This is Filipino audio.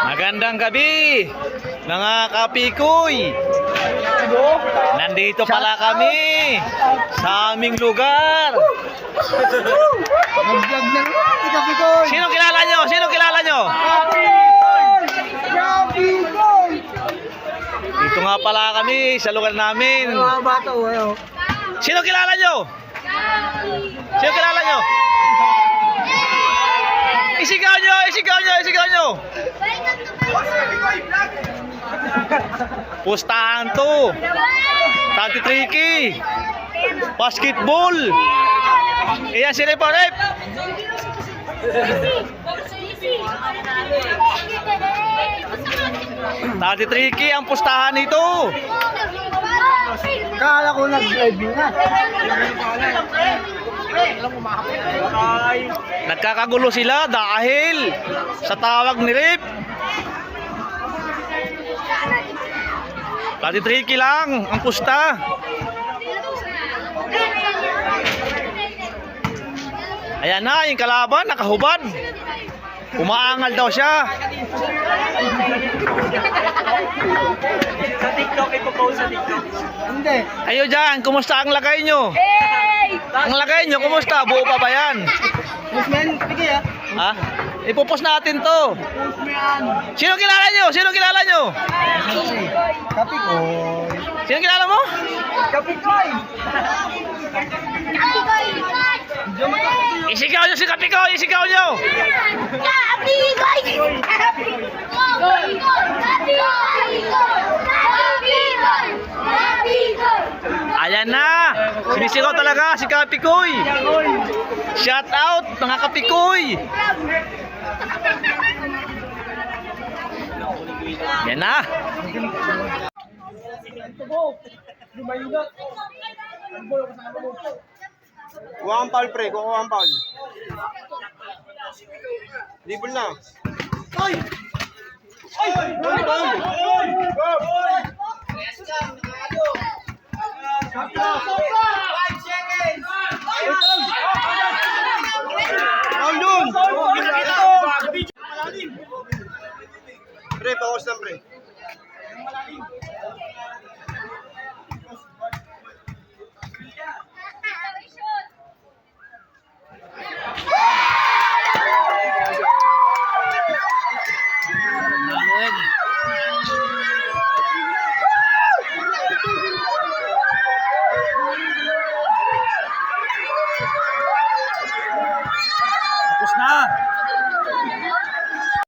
Magandang gabi, mga kapikoy. Nandito pala kami sa aming lugar. Sino kilala nyo? Sino kilala nyo? Dito nga pala kami sa lugar namin. Sino kilala nyo? Sino kilala nyo? Isigaw nyo, isigaw nyo, isigaw nyo. Pustahan to. Tanti tricky. Basketball. Iyan si Rep. Tanti tricky ang pustahan nito. Kala ko nag-live na. Nagkakagulo sila dahil sa tawag ni Rip. Tanti tricky lang ang pusta. Ayan na, yung kalaban, nakahubad. Umaangal daw siya. Sa TikTok, ipopost sa TikTok. Hindi. Ayo dyan, kumusta ang lagay nyo? Ang lagay nyo, kumusta? Buo pa ba yan? Musman, sige ah. Ha? Ipopost natin to. Sino kilala nyo? Sino kilala nyo? Kapikoy. Sino kilala mo? Kapikoy. Isigaw nyo si Kapikoy, isigaw nyo. Ayan na. Sinisigaw talaga si Kapikoy. Shout out mga Kapikoy. Yan na. Kuha ang foul, pre. Kuha ang foul. Libol na. Ay! Ay! Foul dun! Pre, pawas lang, pre.